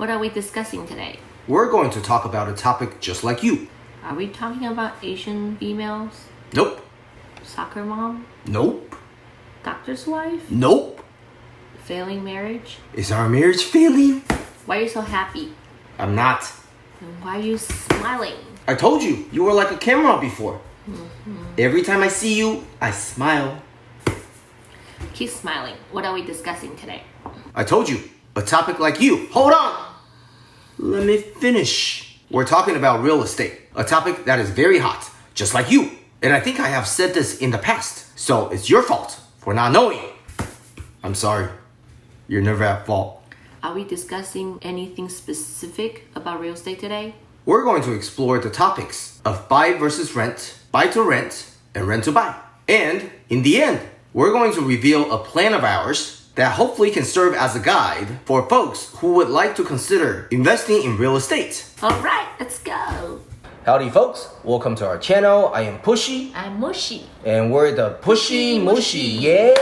What are we discussing today? We're going to talk about a topic just like you. Are we talking about Asian females? Nope. Soccer mom? Nope. Doctor's wife? Nope. Failing marriage? Is our marriage failing? Why are you so happy? I'm not. And why are you smiling? I told you, you were like a camera before. Every time I see you, I smile. Keep smiling. What are we discussing today? I told you, a topic like you. Hold on. Let me finish. We're talking about real estate, a topic that is very hot, just like you. And I think I have said this in the past, so it's your fault for not knowing. I'm sorry. You're never at fault. Are we discussing anything specific about real estate today? We're going to explore the topics of buy versus rent, buy to rent, and rent to buy. And in the end, we're going to reveal a plan of ours that hopefully can serve as a guide for folks who would like to consider investing in real estate. All right, let's go. Howdy folks, welcome to our channel. I am Pushy. I'm Mushy. And we're the Pushy Mushy, yeah!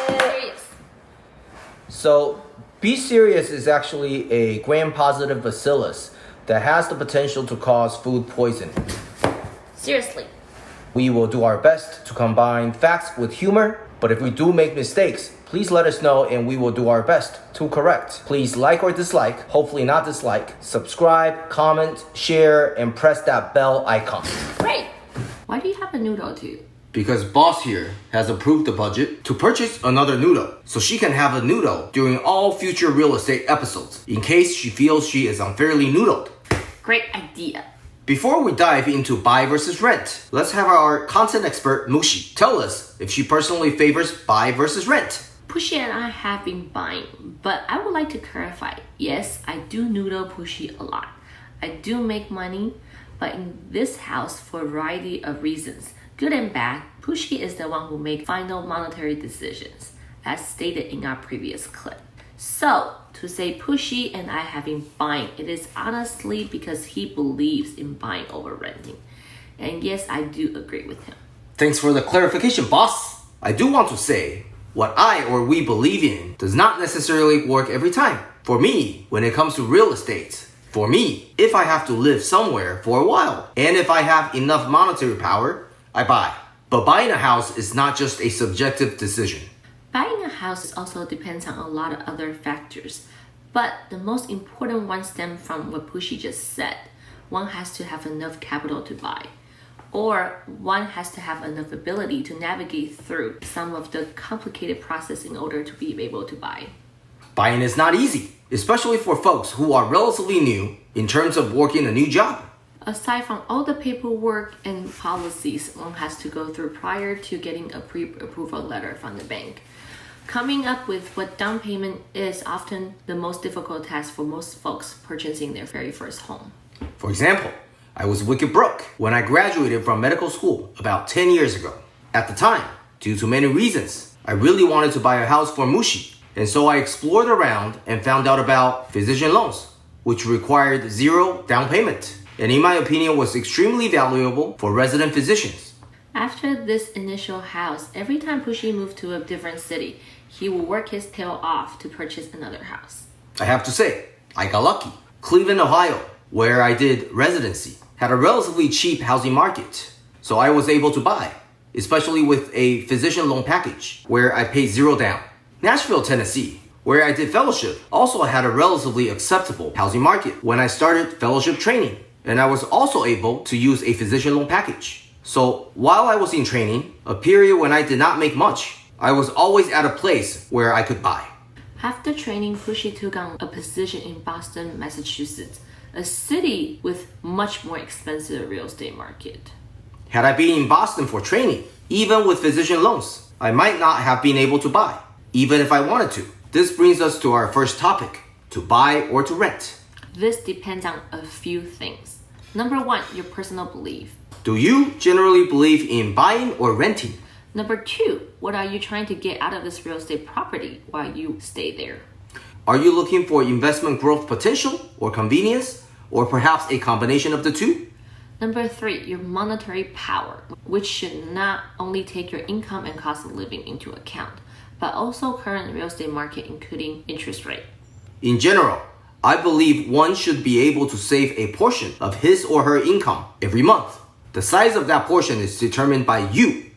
Serious. So, Be Serious is actually a gram-positive bacillus that has the potential to cause food poisoning. Seriously. We will do our best to combine facts with humor, but if we do make mistakes, please let us know and we will do our best to correct. Please like or dislike, hopefully not dislike, subscribe, comment, share, and press that bell icon. Great. Why do you have a noodle too? Because boss here has approved the budget to purchase another noodle, so she can have a noodle during all future real estate episodes, in case she feels she is unfairly noodled. Great idea. Before we dive into buy versus rent, let's have our content expert Mushy tell us if she personally favors buy versus rent. Pushy and I have been buying, but I would like to clarify. Yes, I do noodle Pushy a lot. I do make money, but in this house for a variety of reasons, good and bad, Pushy is the one who makes final monetary decisions, as stated in our previous clip. So, to say Pushy and I have been buying, it is honestly because he believes in buying over renting. And yes, I do agree with him. Thanks for the clarification, boss. I do want to say, what I or we believe in does not necessarily work every time. For me, when it comes to real estate, for me, if I have to live somewhere for a while, and if I have enough monetary power, I buy. But buying a house is not just a subjective decision. Buying a house also depends on a lot of other factors, but the most important one stems from what Pushy just said. One has to have enough capital to buy, or one has to have enough ability to navigate through some of the complicated process in order to be able to buy. Buying is not easy, especially for folks who are relatively new in terms of working a new job. Aside from all the paperwork and policies one has to go through prior to getting a pre-approval letter from the bank, coming up with what down payment is often the most difficult task for most folks purchasing their very first home. For example, I was wicked broke when I graduated from medical school about 10 years ago. At the time, due to many reasons, I really wanted to buy a house for Mushy, and so I explored around and found out about physician loans, which required zero down payment, and in my opinion was extremely valuable for resident physicians. After this initial house, every time Pushy moved to a different city, he would work his tail off to purchase another house. I have to say, I got lucky. Cleveland, Ohio, where I did residency, had a relatively cheap housing market, so I was able to buy, especially with a physician loan package where I paid zero down. Nashville, Tennessee, where I did fellowship, also had a relatively acceptable housing market when I started fellowship training, and I was also able to use a physician loan package. So while I was in training, a period when I did not make much, I was always at a place where I could buy. After training, Pushy took on a position in Boston, Massachusetts, a city with much more expensive real estate market. Had I been in Boston for training, even with physician loans, I might not have been able to buy, even if I wanted to. This brings us to our first topic, to buy or to rent. This depends on a few things. Number one, your personal belief. Do you generally believe in buying or renting? Number two, what are you trying to get out of this real estate property while you stay there? Are you looking for investment growth potential or convenience, or perhaps a combination of the two? Number three, your monetary power, which should not only take your income and cost of living into account, but also current real estate market, including interest rate. In general, I believe one should be able to save a portion of his or her income every month. The size of that portion is determined by you.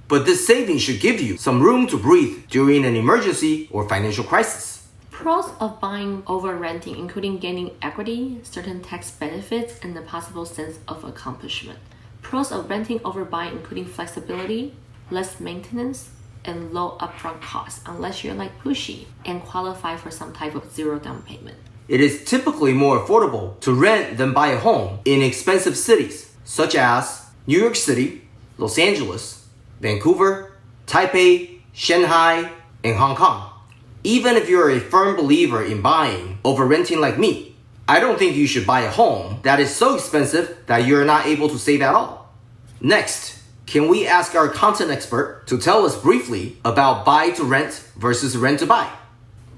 But this saving should give you some room to breathe during an emergency or financial crisis. Pros of buying over renting, including gaining equity, certain tax benefits, and the possible sense of accomplishment. Pros of renting over buying, including flexibility, less maintenance, and low upfront costs, unless you're like Pushy and qualify for some type of zero down payment. It is typically more affordable to rent than buy a home in expensive cities, such as New York City, Los Angeles, Vancouver, Taipei, Shanghai, and Hong Kong. Even if you're a firm believer in buying over renting like me, I don't think you should buy a home that is so expensive that you're not able to save at all. Next, can we ask our content expert to tell us briefly about buy to rent versus rent to buy?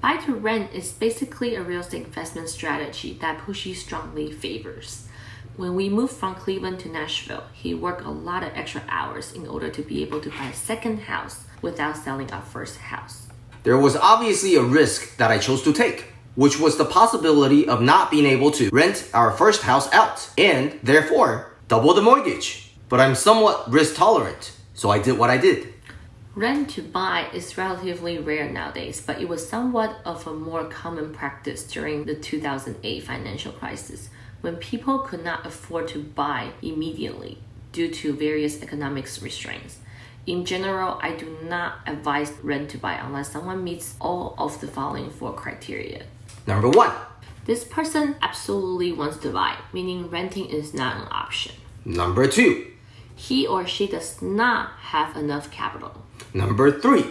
Buy to rent is basically a real estate investment strategy that Pushy strongly favors. When we moved from Cleveland to Nashville, he worked a lot of extra hours in order to be able to buy a second house without selling our first house. There was obviously a risk that I chose to take, which was the possibility of not being able to rent our first house out and therefore double the mortgage. But I'm somewhat risk tolerant, so I did what I did. Rent to buy is relatively rare nowadays, but it was somewhat of a more common practice during the 2008 financial crisis, when people could not afford to buy immediately due to various economic restraints. In general, I do not advise rent to buy unless someone meets all of the following 4 criteria. Number 1. This person absolutely wants to buy, meaning renting is not an option. Number 2. He or she does not have enough capital. Number 3.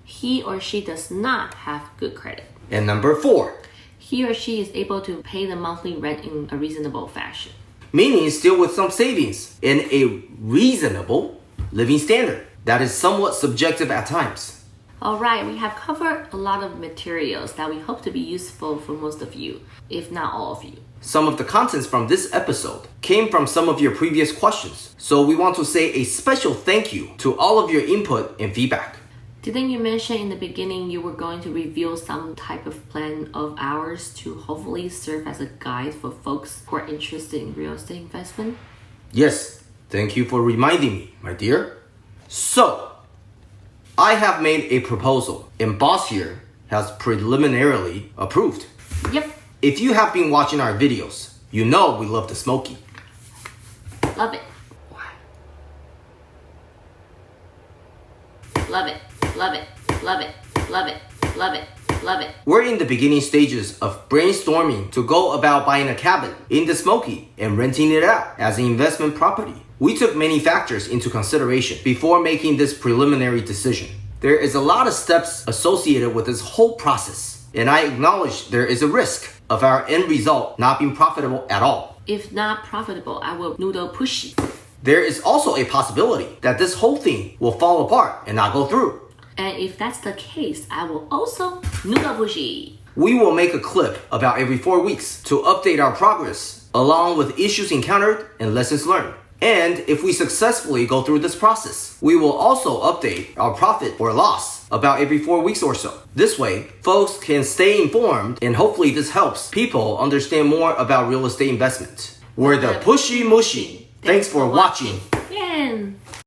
He or she does not have good credit. And number 4. He or she is able to pay the monthly rent in a reasonable fashion. Meaning still with some savings and a reasonable living standard that is somewhat subjective at times. Alright, we have covered a lot of materials that we hope to be useful for most of you, if not all of you. Some of the contents from this episode came from some of your previous questions, so we want to say a special thank you to all of your input and feedback. Didn't you mention in the beginning you were going to reveal some type of plan of ours to hopefully serve as a guide for folks who are interested in real estate investment? Yes, thank you for reminding me, my dear. So, I have made a proposal and boss here has preliminarily approved. Yep. If you have been watching our videos, you know we love the smoky. Love it. Love it. Love it. Love it. Love it. Love it. Love it. We're in the beginning stages of brainstorming to go about buying a cabin in the Smoky and renting it out as an investment property. We took many factors into consideration before making this preliminary decision. There is a lot of steps associated with this whole process, and I acknowledge there is a risk of our end result not being profitable at all. If not profitable, I will noodle Pushy. There is also a possibility that this whole thing will fall apart and not go through. And if that's the case, I will also noodle Pushy. We will make a clip about every 4 weeks to update our progress, along with issues encountered and lessons learned. And if we successfully go through this process, we will also update our profit or loss about every 4 weeks or so. This way, folks can stay informed, and hopefully this helps people understand more about real estate investment. We're the Pushy Mushy. Thanks for watching. Yeah.